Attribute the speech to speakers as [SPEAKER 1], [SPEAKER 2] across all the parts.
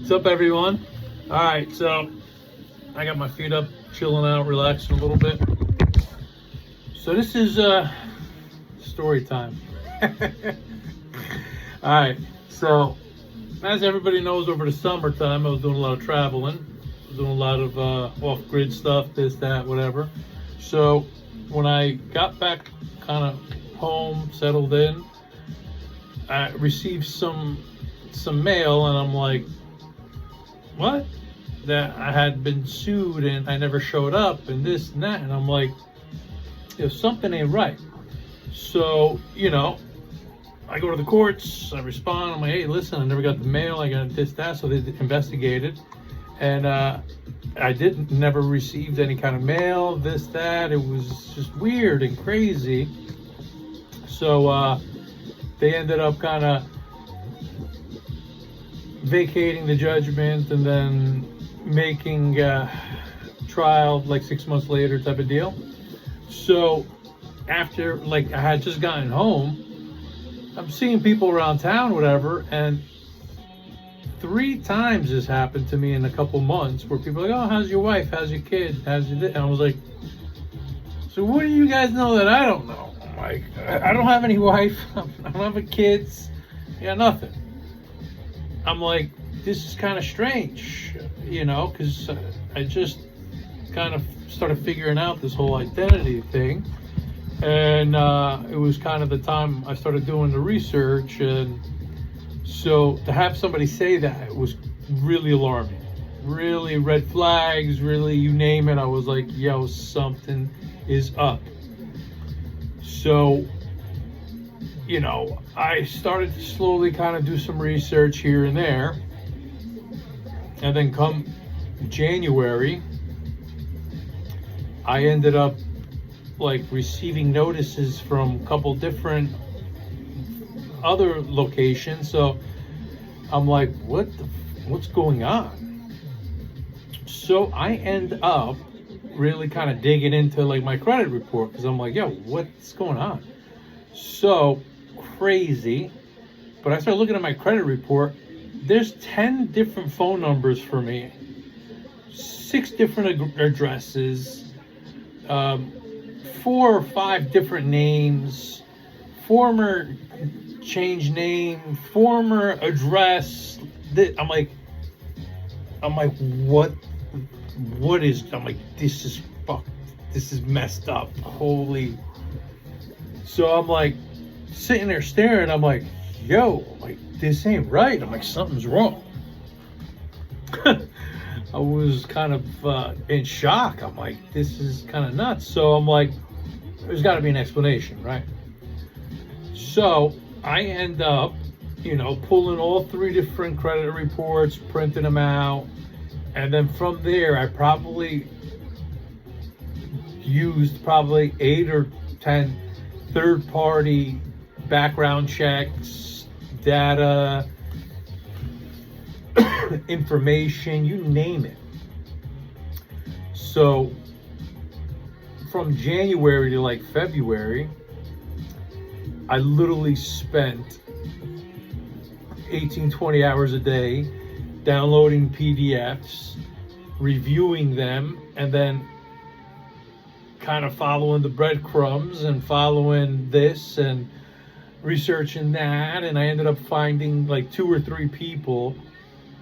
[SPEAKER 1] What's up, everyone? All right, so I got my feet up, chilling out, relaxing a little bit. So this is story time. All right, so as everybody knows, over the summertime, I was doing a lot of traveling. I was doing a lot of off-grid stuff, this, that, whatever. So when I got back kind of home, settled in, I received some mail, and I'm like, what? That I had been sued and I never showed up and this and that. And I'm like, if something ain't right. So, I go to the courts, I respond, I'm like, hey, listen, I never got the mail, I got this, that. So they investigated, and I never received any kind of mail, this, that. It was just weird and crazy. So they ended up kind of vacating the judgment and then making trial like 6 months later type of deal. So after, like, I had just gotten home, I'm seeing people around town, whatever, and 3 times this happened to me in a couple months where people are like, oh, how's your wife, how's your kid, how's your and I was like, so what do you guys know that I don't know? I'm like, I don't have any wife, I don't have any kids, I got nothing. I'm like, this is kind of strange, because I just kind of started figuring out this whole identity thing. And it was kind of the time I started doing the research. And so to have somebody say that was really alarming, really red flags, really, you name it. I was like, yo, something is up. So, I started to slowly kind of do some research here and there. And then come January, I ended up like receiving notices from a couple different other locations. So I'm like, what's going on? So I end up really kind of digging into like my credit report, because I'm like, yo, what's going on? So crazy. But I started looking at my credit report. There's 10 different phone numbers for me, 6 different addresses, 4 or 5 different names, former change name, former address. I'm like, what is? I'm like, this is fucked. This is messed up. Holy. So I'm like sitting there staring. I'm like, yo, this ain't right. I'm like, something's wrong. I was kind of in shock. I'm like, this is kind of nuts. So I'm like, there's got to be an explanation, right? So I end up, pulling all 3 different credit reports, printing them out. And then from there, I probably used 8 or 10 third-party background checks, data, information, you name it. So from January to like February, I literally spent 18-20 hours a day downloading PDFs, reviewing them, and then kind of following the breadcrumbs and following this and researching that. And I ended up finding like 2 or 3 people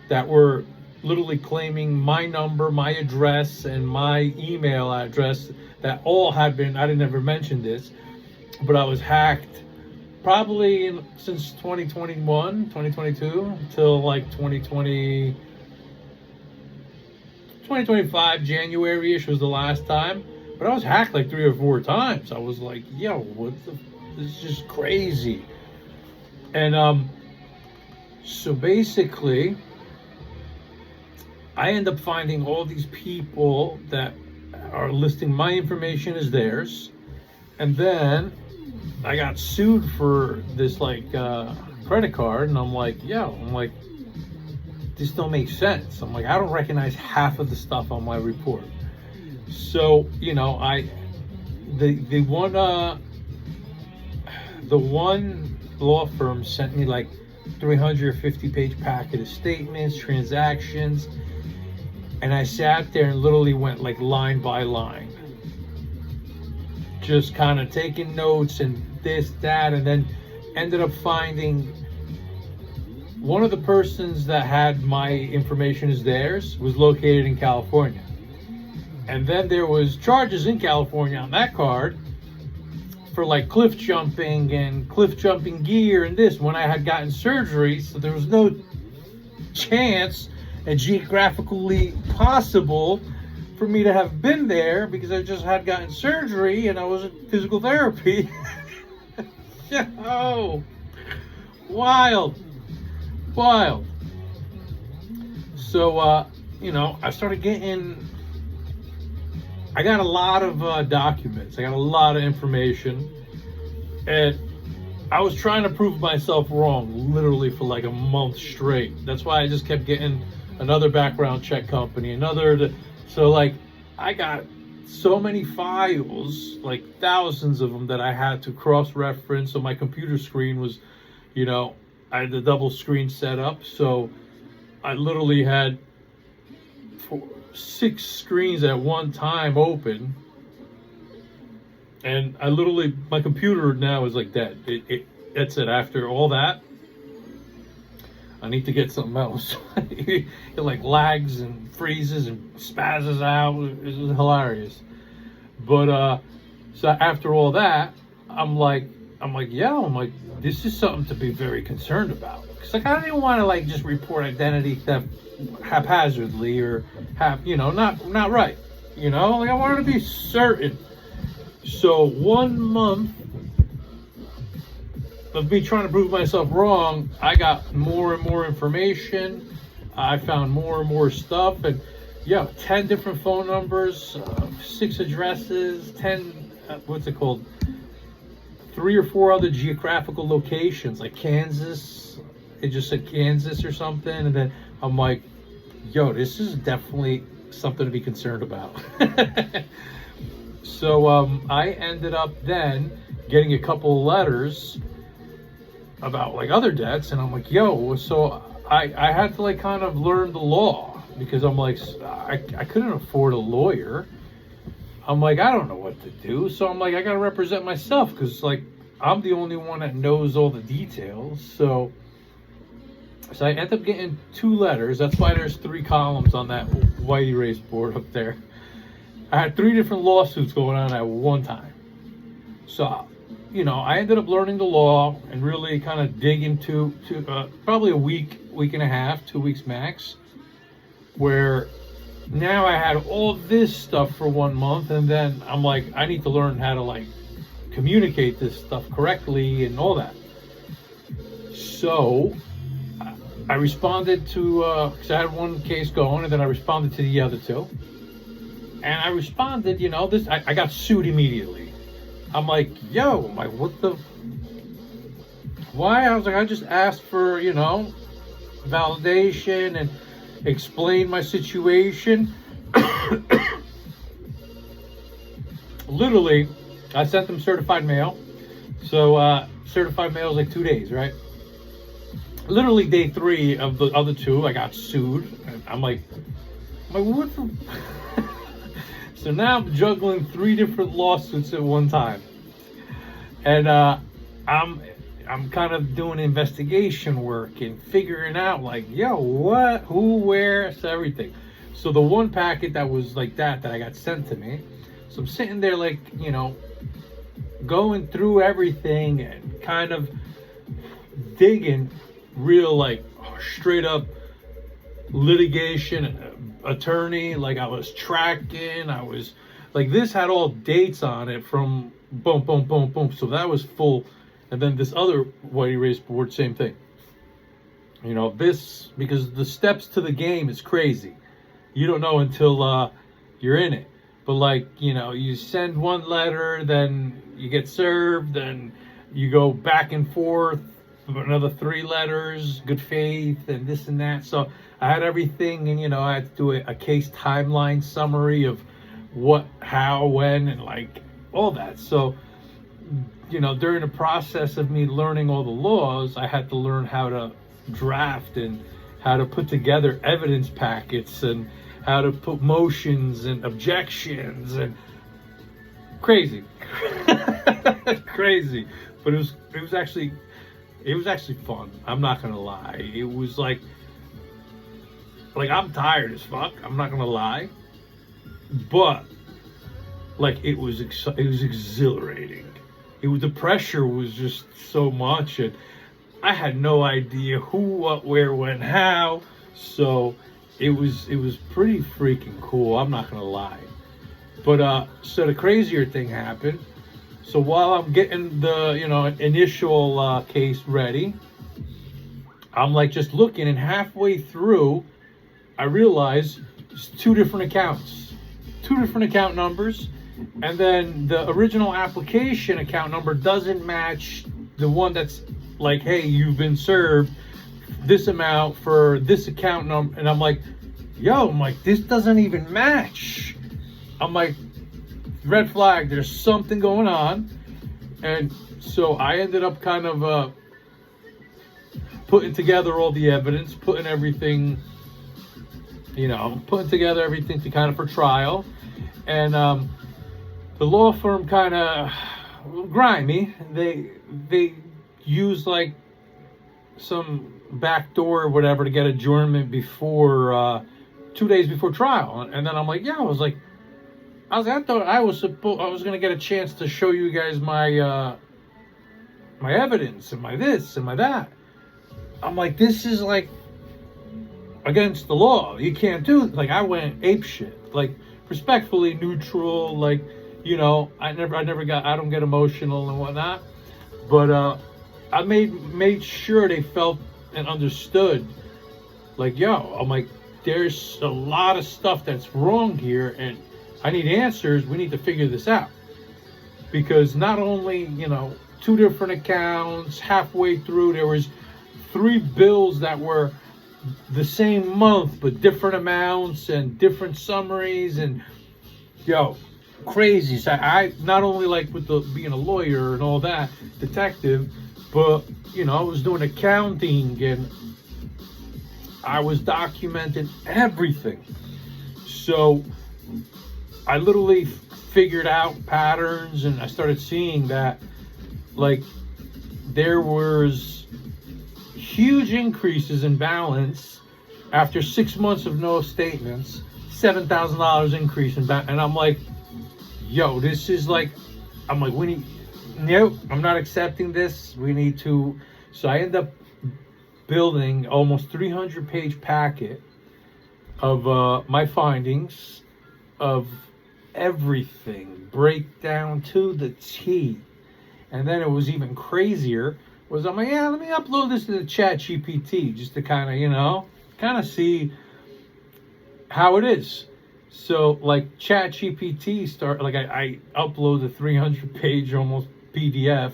[SPEAKER 1] that were literally claiming my number, my address, and my email address that all had been, I didn't ever mention this, but I was hacked probably since 2021, 2022 until like 2025, January-ish was the last time. But I was hacked like 3 or 4 times. I was like, yo, this is just crazy. And so basically, I end up finding all these people that are listing my information as theirs. And then I got sued for this credit card. And I'm like, this don't make sense. I'm like, I don't recognize half of the stuff on my report. So, the one law firm sent me like 350-page packet of statements, transactions, and I sat there and literally went like line by line, just kind of taking notes and this, that, and then ended up finding one of the persons that had my information as theirs was located in California. And then there was charges in California on that card for like cliff jumping and cliff jumping gear and this when I had gotten surgery. So there was no chance and geographically possible for me to have been there because I just had gotten surgery and I was in physical therapy. Oh, wild. So, I started I got a lot of documents. I got a lot of information. And I was trying to prove myself wrong literally for like a month straight. That's why I just kept getting another background check company, so like I got so many files, like thousands of them that I had to cross-reference. So my computer screen was, I had the double screen set up. So I literally had 6 screens at one time open. And my computer now is like dead. That's it. After all that, I need to get something else. It like lags and freezes and spazzes out. It's hilarious. But so after all that, I'm like, this is something to be very concerned about. Cause like I didn't want to like just report identity theft haphazardly or not right. Like I wanted to be certain. So 1 month of me trying to prove myself wrong, I got more and more information. I found more and more stuff, and 10 different phone numbers, 6 addresses, 10 3 or 4 other geographical locations like Kansas. It just said Kansas or something, and then I'm like, this is definitely something to be concerned about. So I ended up then getting a couple of letters about like other debts, and I'm like, so I had to like kind of learn the law because I'm like, I couldn't afford a lawyer. I'm like, I don't know what to do. So I'm like, I got to represent myself because like I'm the only one that knows all the details. So I ended up getting 2 letters. That's why there's 3 columns on that white erase board up there. I had 3 different lawsuits going on at one time. So, I ended up learning the law and really kind of dig into probably a week and a half, 2 weeks max, where now I had all this stuff for 1 month, and then I'm like, I need to learn how to like communicate this stuff correctly and all that. So I responded to, because I had 1 case going, and then I responded to the other 2. And I responded, I got sued immediately. I'm like, what the? Why? I was like, I just asked for, validation and explain my situation. Literally, I sent them certified mail. So certified mail is like 2 days, right? Literally day 3 of the other 2, I got sued. And I'm like, what the? So now I'm juggling 3 different lawsuits at one time, and I'm kind of doing investigation work and figuring out like, what, who, where, so everything. So the 1 packet that was like that I got sent to me. So I'm sitting there like, going through everything and kind of digging real like straight up litigation attorney, like I was tracking, I was like, this had all dates on it from boom, boom, boom, boom. So that was full. And then this other white erase board, same thing. This, because the steps to the game is crazy. You don't know until you're in it. But like, you send 1 letter, then you get served, then you go back and forth, another 3 letters, good faith, and this and that. So I had everything, and I had to do a case timeline summary of what, how, when, and like all that. So during the process of me learning all the laws, I had to learn how to draft and how to put together evidence packets and how to put motions and objections and crazy. Crazy. But it was actually fun. I'm not gonna lie. It was like I'm tired as fuck. I'm not gonna lie. But like it was exhilarating. The pressure was just so much, and I had no idea who, what, where, when, how. So it was pretty freaking cool. I'm not gonna lie. But so the crazier thing happened. So while I'm getting the initial case ready, I'm like just looking, and halfway through, I realize it's two different accounts, two different account numbers, and then the original application account number doesn't match the one that's like, hey, you've been served this amount for this account number. And I'm like, this doesn't even match. I'm like, red flag, there's something going on. And so I ended up kind of putting together all the evidence, putting together everything to kind of for trial. And the law firm kind of grimy. They use like some backdoor or whatever to get adjournment before 2 days before trial. And then I'm like, I thought I was gonna get a chance to show you guys my my evidence and my this and my that. I'm like, this is like against the law. You can't do it. Like I went ape shit. Like respectfully neutral. Like I don't get emotional and whatnot. But I made sure they felt and understood. Like I'm like, there's a lot of stuff that's wrong here, and I need answers. We need to figure this out. Because not only, two different accounts, halfway through, there was 3 bills that were the same month, but different amounts and different summaries and, crazy. So I not only like with being a lawyer and all that, detective, but, I was doing accounting and I was documenting everything. So I literally figured out patterns, and I started seeing that like there was huge increases in balance after 6 months of no statements, $7,000 increase in balance. And I'm like, this is like, I'm not accepting this. We need to. So I end up building almost 300-page packet of my findings of everything, breakdown to the T. And then it was even crazier. I'm like, let me upload this to the ChatGPT just to kind of see how it is. So like ChatGPT I upload the 300-page almost PDF,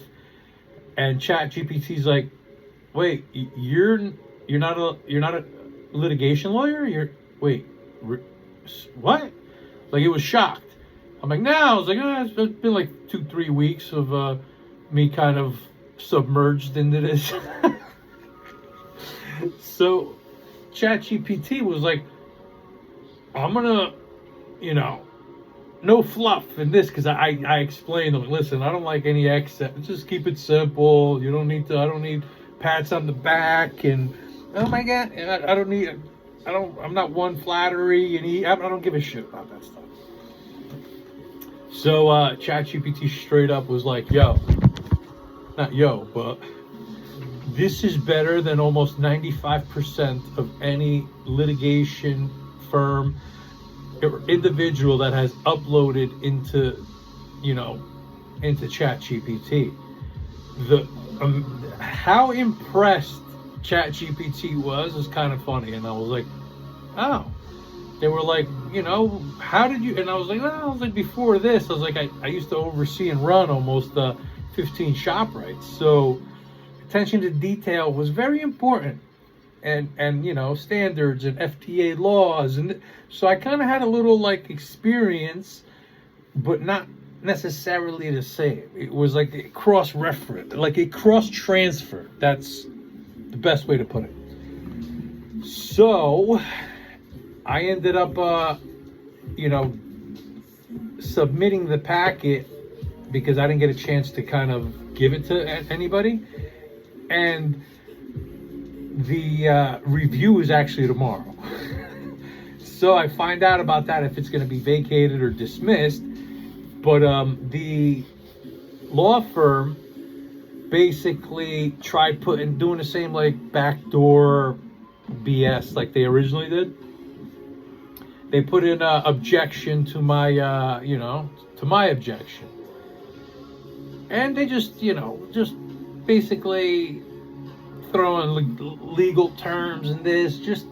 [SPEAKER 1] and ChatGPT's like, wait, you're not a litigation lawyer? What? Like, it was shocked. I'm like, no. I was like, it's been like 2-3 weeks of me kind of submerged into this. So ChatGPT was like, I'm gonna, no fluff in this, because I explained to them, listen, I don't like any excess. Just keep it simple. I don't need pats on the back and oh my god, I'm not one flattery and I don't give a shit about that stuff. So ChatGPT straight up was like, but this is better than almost 95% of any litigation firm or individual that has uploaded into ChatGPT. How impressed ChatGPT was kind of funny, and I was like, oh. They were like, how did you? And I was like, before this, I was like, I used to oversee and run almost 15 ShopRights. So attention to detail was very important, and standards and FTA laws, and so I kind of had a little like experience, but not necessarily the same. It was like a cross-reference, like a cross-transfer. That's the best way to put it. So I ended up, submitting the packet because I didn't get a chance to kind of give it to anybody. And the review is actually tomorrow. So I find out about that, if it's going to be vacated or dismissed. But the law firm basically tried doing the same like backdoor BS like they originally did. They put in an objection to my, to my objection. And they just basically throwing legal terms in this, just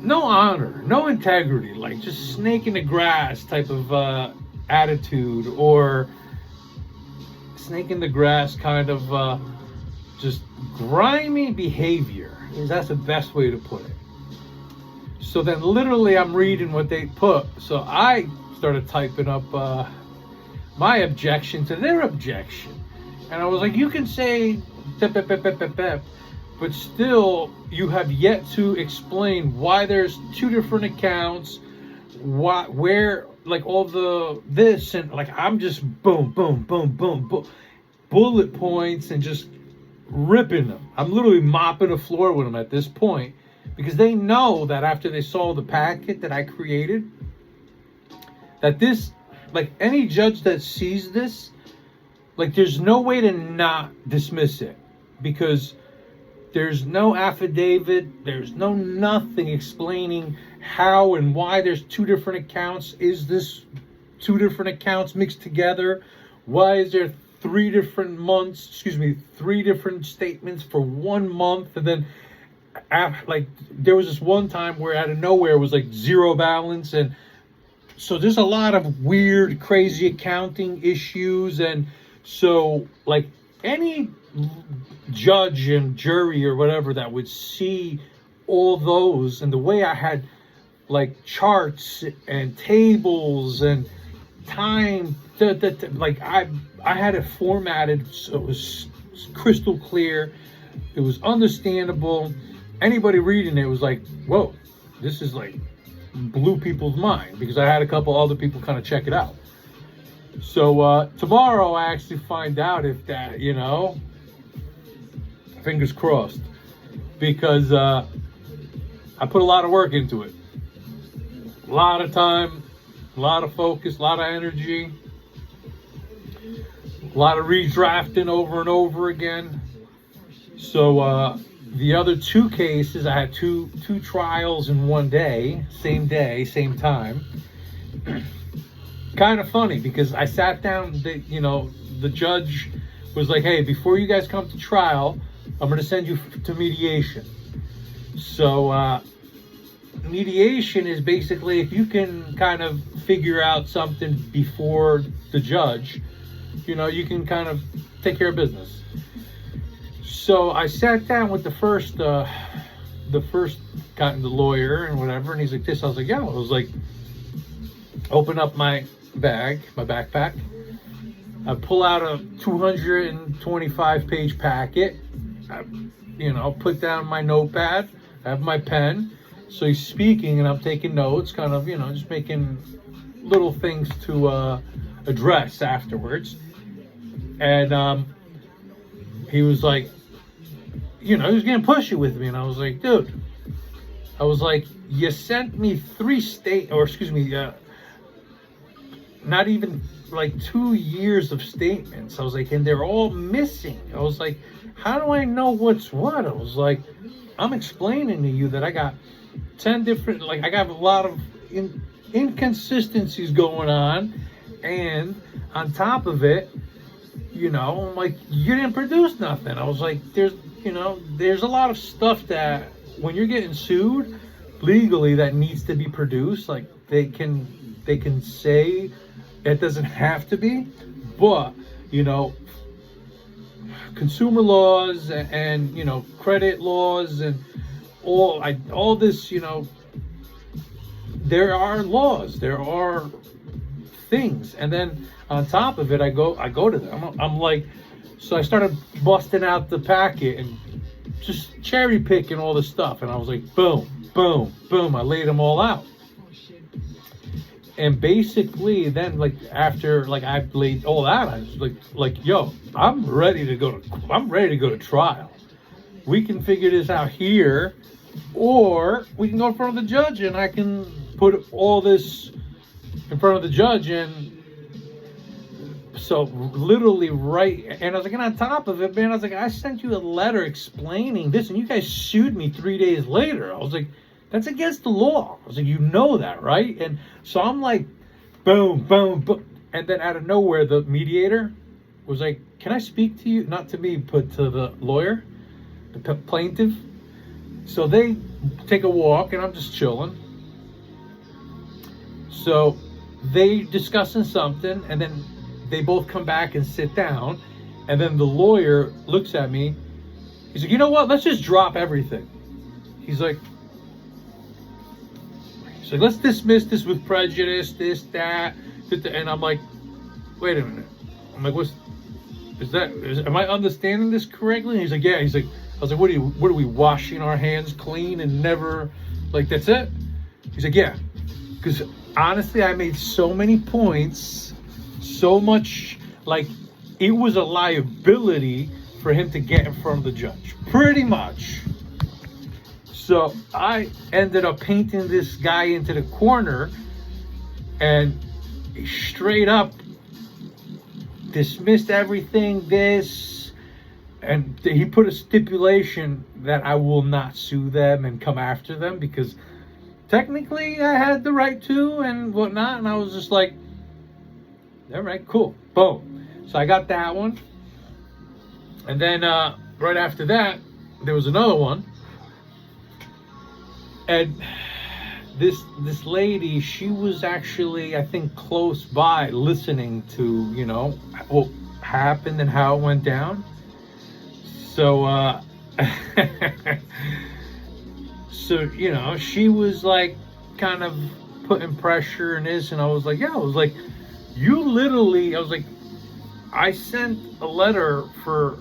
[SPEAKER 1] no honor, no integrity, like just snake in the grass type of attitude, or snake in the grass kind of just grimy behavior. That's the best way to put it. So then literally I'm reading what they put. So I started typing up my objection to their objection. And I was like, you can say, but still you have yet to explain why there's two different accounts, where like all this, and like I'm just boom, bullet points and just ripping them. I'm literally mopping the floor with them at this point, because they know that after they saw the packet that I created, that this, like any judge that sees this, like there's no way to not dismiss it, because there's no affidavit, there's no nothing explaining how and why there's two different accounts. Is this two different accounts mixed together? Why is there three different statements for 1 month? And then like there was this one time where out of nowhere it was like zero balance. And so there's a lot of weird, crazy accounting issues. And so like any judge and jury or whatever that would see all those, and the way I had like charts and tables and time, like I had it formatted so it was crystal clear, it was understandable. Anybody reading it was like, whoa, this is like blew people's mind, because I had a couple other people kind of check it out. So tomorrow I actually find out if that, fingers crossed, because I put a lot of work into it, a lot of time, a lot of focus, a lot of energy, a lot of redrafting over and over again. So the other two cases, I had two trials in one day, same time. Kind of funny, because I sat down, the judge was like, hey, before you guys come to trial, I'm going to send you to mediation. So mediation is basically if you can kind of figure out something before the judge, you can kind of take care of business. So I sat down with the first guy, the lawyer and whatever, and he's like this. I was like, yeah. I was like, open up my backpack. I pull out a 225-page packet. I, put down my notepad. I have my pen. So he's speaking, and I'm taking notes, kind of, just making little things to address afterwards. And he was like, he was getting pushy with me, and I was like, dude, you sent me not even like 2 years of statements. I was like, and they're all missing. I was like, how do I know what's what? I was like, I'm explaining to you that I got 10 different, like I got a lot of inconsistencies going on, and on top of it, I'm like, you didn't produce nothing. I was like, there's a lot of stuff that when you're getting sued legally that needs to be produced. Like they can say it doesn't have to be, but consumer laws and there are laws, there are things, and then on top of it, I go to them. I'm like, so I started busting out the packet and just cherry picking all the stuff, and I was like, boom, boom, boom. I laid them all out, and basically, then like after like I laid all that, I was like, yo, I'm ready to go to trial. We can figure this out here, or we can go in front of the judge, and I can put all this in front of the judge. And so literally right, and I was like, and on top of it, man, I was like, I sent you a letter explaining this, and you guys sued me 3 days later. I was like, that's against the law. I was like, you know that, right? And so I'm like, boom, boom, boom. And then out of nowhere, the mediator was like, can I speak to you? Not to me, but to the lawyer, the plaintiff. So they take a walk, and I'm just chilling. So they discussing something, and then they both come back and sit down, and then the lawyer looks at me. He's like, you know what? Let's just drop everything. He's like, let's dismiss this with prejudice, this, that, and I'm like, wait a minute. I'm like, am I understanding this correctly? And he's like, yeah. He's like, I was like, what are we washing our hands clean and never, like, that's it? He's like, yeah. Because honestly, I made so many points, so much, like, it was a liability for him to get in front of the judge, pretty much. So I ended up painting this guy into the corner and straight up dismissed everything, and he put a stipulation that I will not sue them and come after them, because technically I had the right to and whatnot. And I was just like, all right, cool, boom. So I got that one. And then right after that, there was another one. And this lady, she was actually, I think, close by listening to, you know, what happened and how it went down. So, so, you know, she was like kind of putting pressure and this, and I was like, yeah, I was like, you literally, I was like, I sent a letter for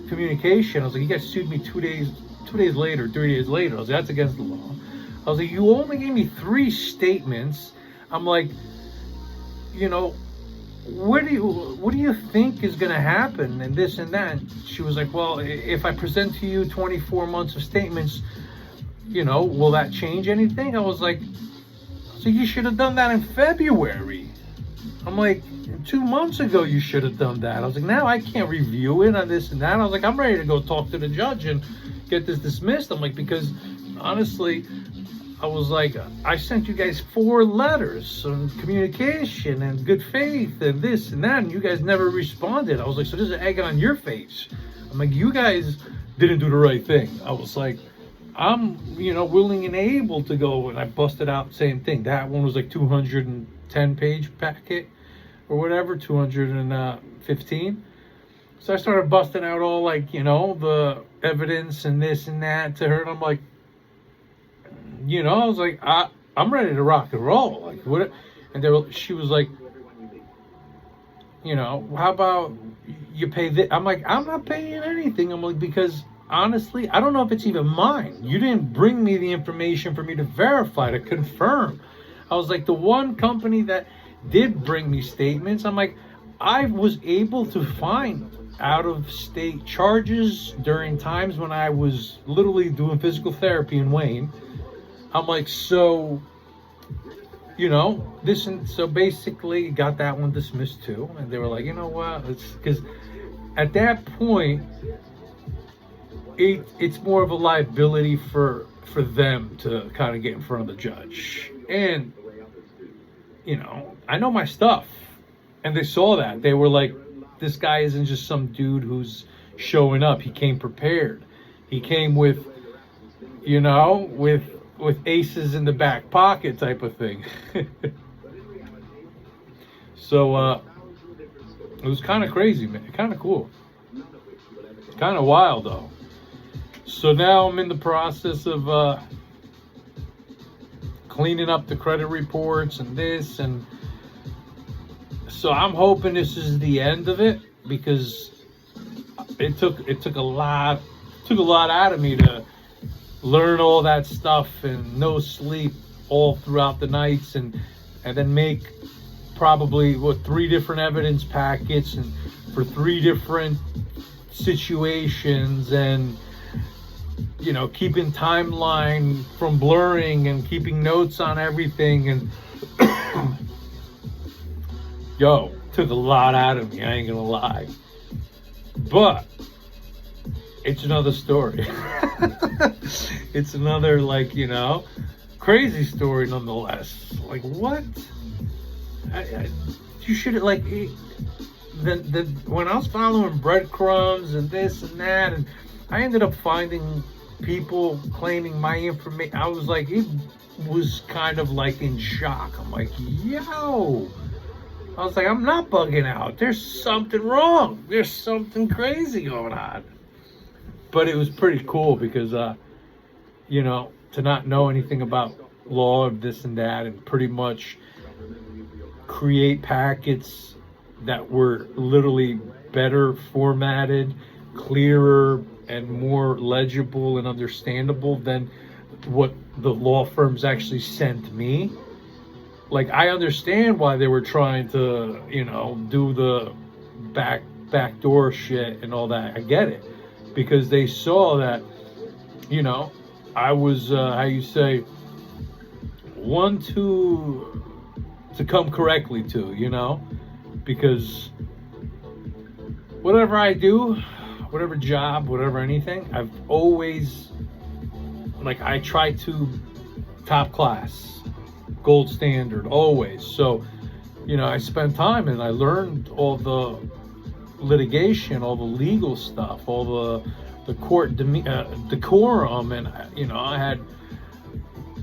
[SPEAKER 1] communication. I was like, you guys sued me 2 days later, 3 days later. I was like, that's against the law. I was like, you only gave me 3 statements. I'm like, you know, what do you think is going to happen and this and that? And she was like, well, if I present to you 24 months of statements, you know, will that change anything? I was like, so you should have done that in February. I'm like, 2 months ago you should have done that. I was like, now I can't review it on this and that. I was like, I'm ready to go talk to the judge and get this dismissed. I'm like, because honestly, I was like, I sent you guys 4 letters on communication and good faith and this and that, and you guys never responded. I was like, so there's an egg on your face. I'm like, you guys didn't do the right thing. I was like, I'm, you know, willing and able to go, and I busted out same thing. That one was like 210 page packet or whatever, 215. So I started busting out all, like, you know, the evidence and this and that to her, and I'm like, you know, I was like, I'm ready to rock and roll. Like, what? And she was like, you know, how about you pay this? I'm like, I'm not paying anything. I'm like, because honestly, I don't know if it's even mine. You didn't bring me the information for me to verify, to confirm. I was like, the one company that did bring me statements, I'm like, I was able to find out-of-state charges during times when I was literally doing physical therapy in Wayne. I'm like, so, you know, this, and so basically got that one dismissed too. And they were like, you know what, it's because at that point, it's more of a liability for them to kind of get in front of the judge. And, you know, I know my stuff. And they saw that. They were like, this guy isn't just some dude who's showing up. He came prepared. He came with, you know, with aces in the back pocket type of thing. So it was kind of crazy, man. Kind of cool. Kind of wild, though. So now I'm in the process of cleaning up the credit reports and this, and so I'm hoping this is the end of it, because it took a lot out of me to learn all that stuff, and no sleep all throughout the nights, and then make probably 3 different evidence packets and for 3 different situations, and keeping timeline from blurring and keeping notes on everything, and took a lot out of me, I ain't gonna lie. But it's another story. It's another, crazy story nonetheless. Like, what? You should have, when I was following breadcrumbs and this and that, and I ended up finding people claiming my information. I was like, it was kind of like in shock. I'm like, yo. I was like, I'm not bugging out. There's something wrong. There's something crazy going on. But it was pretty cool because, to not know anything about law of this and that, and pretty much create packets that were literally better formatted, clearer, and more legible and understandable than what the law firms actually sent me. Like, I understand why they were trying to, do the backdoor shit and all that. I get it. Because they saw that, I was, one to come correctly to, because whatever I do, whatever job, whatever anything, I've always, I try to top class, gold standard, always. So, I spent time and I learned all the litigation, all the legal stuff, all the court decorum, and I had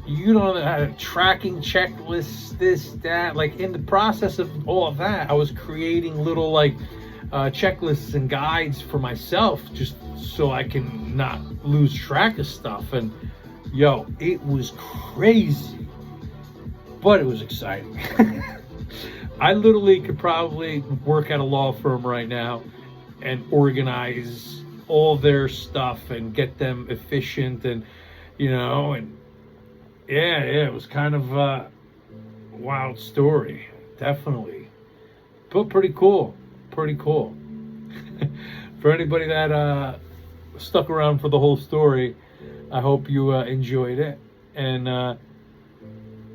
[SPEAKER 1] I had tracking checklists, this, that. Like, in the process of all of that, I was creating little checklists and guides for myself, just so I can not lose track of stuff. And it was crazy, but it was exciting. I literally could probably work at a law firm right now and organize all their stuff and get them efficient, and and it was kind of a wild story, definitely, but pretty cool. For anybody that stuck around for the whole story, I hope you enjoyed it. And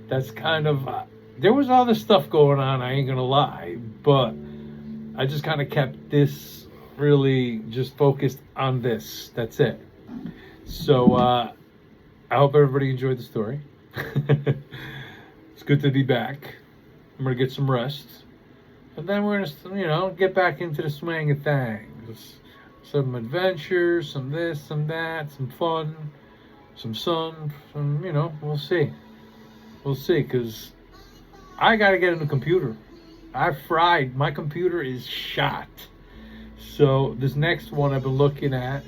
[SPEAKER 1] that's kind of there was other stuff going on, I ain't gonna lie, but I just kind of kept this really just focused on this. That's it. So I hope everybody enjoyed the story. It's good to be back. I'm gonna get some rest, and then we're gonna get back into the swing of things. Some adventures, some this, some that, some fun, some sun, some we'll see, because I gotta get a new computer. I fried. My computer is shot. So this next one I've been looking at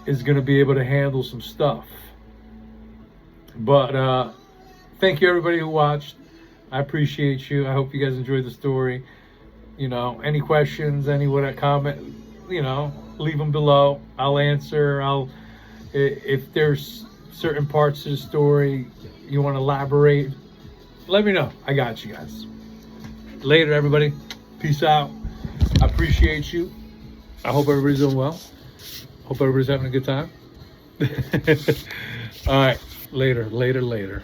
[SPEAKER 1] is going to be able to handle some stuff. But thank you, everybody who watched. I appreciate you. I hope you guys enjoyed the story. Any questions, any comment, leave them below. I'll answer. If there's certain parts of the story you want to elaborate, let me know. I got you guys. Later, everybody. Peace out. I appreciate you. I hope everybody's doing well. Hope everybody's having a good time. All right. Later.